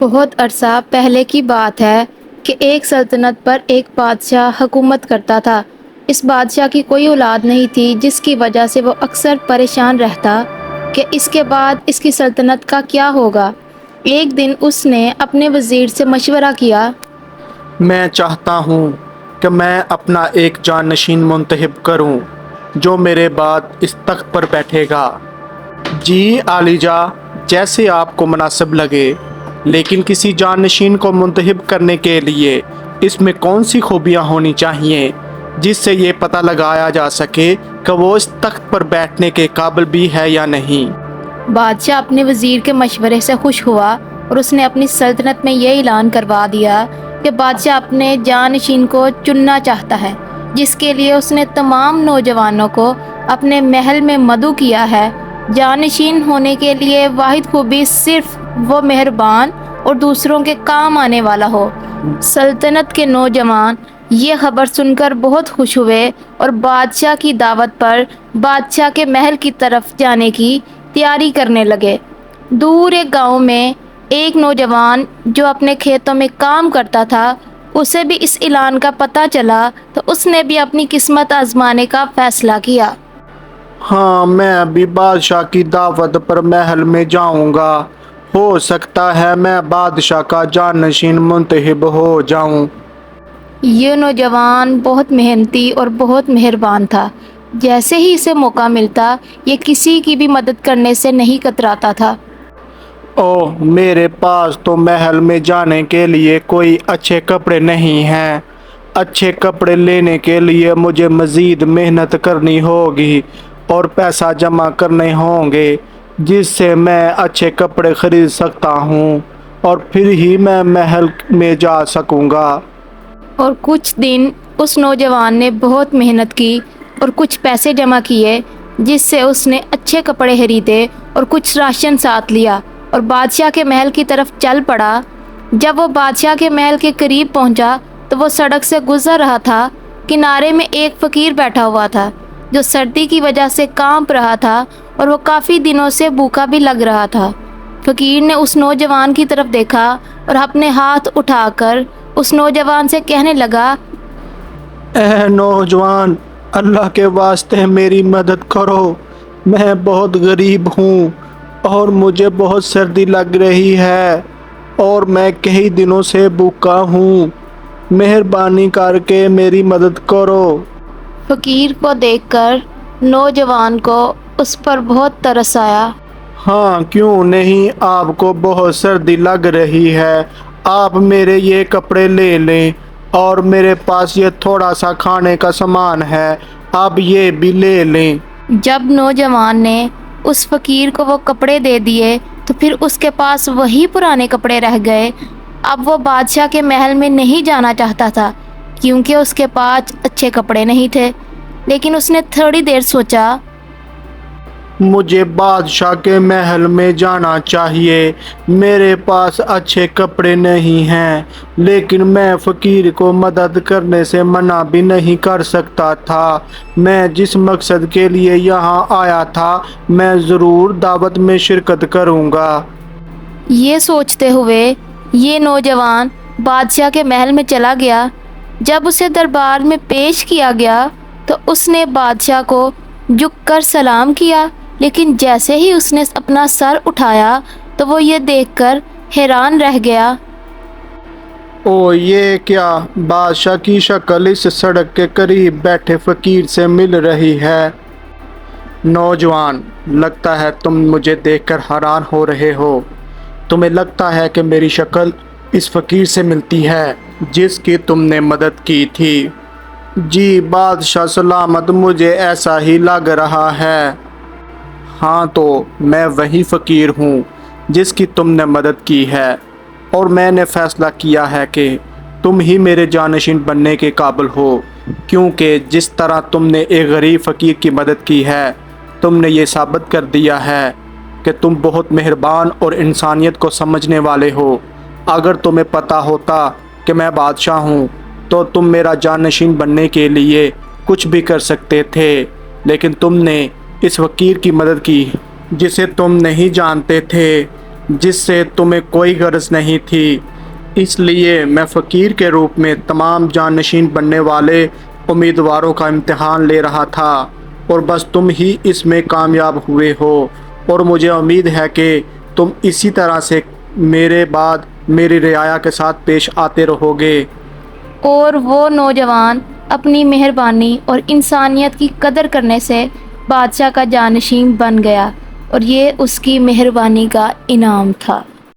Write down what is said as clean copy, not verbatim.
بہت عرصہ پہلے کی بات ہے کہ ایک سلطنت پر ایک بادشاہ حکومت کرتا تھا۔ اس بادشاہ کی کوئی اولاد نہیں تھی، جس کی وجہ سے وہ اکثر پریشان رہتا کہ اس کے بعد اس کی سلطنت کا کیا ہوگا۔ ایک دن اس نے اپنے وزیر سے مشورہ کیا۔ میں چاہتا ہوں کہ میں اپنا ایک جانشین منتخب کروں جو میرے بعد اس تخت پر بیٹھے گا۔ جی عالیجا، جیسے آپ کو مناسب لگے، لیکن کسی جانشین کو منتخب کرنے کے لیے اس میں کون سی خوبیاں ہونی چاہیے جس سے یہ پتہ لگایا جا سکے کہ وہ اس تخت پر بیٹھنے کے قابل بھی ہے یا نہیں؟ بادشاہ اپنے وزیر کے مشورے سے خوش ہوا اور اس نے اپنی سلطنت میں یہ اعلان کروا دیا کہ بادشاہ اپنے جانشین کو چننا چاہتا ہے، جس کے لیے اس نے تمام نوجوانوں کو اپنے محل میں مدعو کیا ہے۔ جانشین ہونے کے لیے واحد خوبی صرف وہ مہربان اور دوسروں کے کام آنے والا ہو۔ سلطنت کے نوجوان یہ خبر سن کر بہت خوش ہوئے اور بادشاہ کی دعوت پر بادشاہ کے محل کی طرف جانے کی تیاری کرنے لگے۔ دور ایک گاؤں میں ایک نوجوان جو اپنے کھیتوں میں کام کرتا تھا، اسے بھی اس اعلان کا پتہ چلا تو اس نے بھی اپنی قسمت آزمانے کا فیصلہ کیا۔ ہاں، میں ابھی بادشاہ کی دعوت پر محل میں جاؤں گا۔ ہو سکتا ہے میں بادشاہ کا جانشین منتخب ہو جاؤں۔ یہ نوجوان بہت محنتی اور بہت مہربان تھا۔ جیسے ہی اسے موقع ملتا، یہ کسی کی بھی مدد کرنے سے نہیں کتراتا تھا۔ اوہ، میرے پاس تو محل میں جانے کے لیے کوئی اچھے کپڑے نہیں ہیں۔ اچھے کپڑے لینے کے لیے مجھے مزید محنت کرنی ہوگی اور پیسہ جمع کرنے ہوں گے، جس سے میں اچھے کپڑے خرید سکتا ہوں اور پھر ہی میں محل میں جا سکوں گا۔ اور کچھ دن اس نوجوان نے بہت محنت کی اور کچھ پیسے جمع کیے، جس سے اس نے اچھے کپڑے خریدے اور کچھ راشن ساتھ لیا اور بادشاہ کے محل کی طرف چل پڑا۔ جب وہ بادشاہ کے محل کے قریب پہنچا تو وہ سڑک سے گزر رہا تھا۔ کنارے میں ایک فقیر بیٹھا ہوا تھا جو سردی کی وجہ سے کانپ رہا تھا اور وہ کافی دنوں سے بھوکا بھی لگ رہا تھا۔ فقیر نے اس نوجوان کی طرف دیکھا اور اپنے ہاتھ اٹھا کر اس نوجوان سے کہنے لگا، اے نوجوان، اللہ کے واسطے میری مدد کرو۔ میں بہت غریب ہوں اور مجھے بہت سردی لگ رہی ہے اور میں کئی دنوں سے بھوکا ہوں۔ مہربانی کر کے میری مدد کرو۔ فقیر کو دیکھ کر نوجوان کو اس پر بہت ترس آیا۔ ہاں، کیوں نہیں، آپ کو بہت سردی لگ رہی ہے، آپ میرے یہ کپڑے لے لیں اور میرے پاس یہ تھوڑا سا کھانے کا سامان ہے، آپ یہ بھی لے لیں۔ جب نوجوان نے اس فقیر کو وہ کپڑے دے دیے تو پھر اس کے پاس وہی پرانے کپڑے رہ گئے۔ اب وہ بادشاہ کے محل میں نہیں جانا چاہتا تھا کیونکہ اس کے پاس اچھے کپڑے نہیں تھے، لیکن اس نے تھوڑی دیر سوچا۔ مجھے بادشاہ کے محل میں جانا چاہیے، میرے پاس اچھے کپڑے نہیں ہیں، لیکن میں فقیر کو مدد کرنے سے منع بھی نہیں کر سکتا تھا۔ میں جس مقصد کے لیے یہاں آیا تھا، میں ضرور دعوت میں شرکت کروں گا۔ یہ سوچتے ہوئے یہ نوجوان بادشاہ کے محل میں چلا گیا۔ جب اسے دربار میں پیش کیا گیا تو اس نے بادشاہ کو جھک کر سلام کیا، لیکن جیسے ہی اس نے اپنا سر اٹھایا تو وہ یہ دیکھ کر حیران رہ گیا۔ او، یہ کیا! بادشاہ کی شکل اس سڑک کے قریب بیٹھے فقیر سے مل رہی ہے۔ نوجوان، لگتا ہے تم مجھے دیکھ کر حیران ہو رہے ہو۔ تمہیں لگتا ہے کہ میری شکل اس فقیر سے ملتی ہے جس کی تم نے مدد کی تھی؟ جی بادشاہ سلامت، مجھے ایسا ہی لگ رہا ہے۔ ہاں، تو میں وہی فقیر ہوں جس کی تم نے مدد کی ہے، اور میں نے فیصلہ کیا ہے کہ تم ہی میرے جانشین بننے کے قابل ہو، کیونکہ جس طرح تم نے ایک غریب فقیر کی مدد کی ہے، تم نے یہ ثابت کر دیا ہے کہ تم بہت مہربان اور انسانیت کو سمجھنے والے ہو۔ اگر تمہیں پتہ ہوتا کہ میں بادشاہ ہوں تو تم میرا جانشین بننے کے لیے کچھ بھی کر سکتے تھے، لیکن تم نے اس فقیر کی مدد کی جسے تم نہیں جانتے تھے۔ جس سے تمہیں کوئی غرض نہیں تھی، اس لیے میں فقیر کے روپ میں تمام جانشین بننے والے امیدواروں کا امتحان لے رہا تھا، اور بس تم ہی اس میں کامیاب ہوئے ہو، اور مجھے امید ہے کہ تم اسی طرح سے میرے بعد میری رعایا کے ساتھ پیش آتے رہو گے۔ اور وہ نوجوان اپنی مہربانی اور انسانیت کی قدر کرنے سے بادشاہ کا جانشین بن گیا، اور یہ اس کی مہربانی کا انعام تھا۔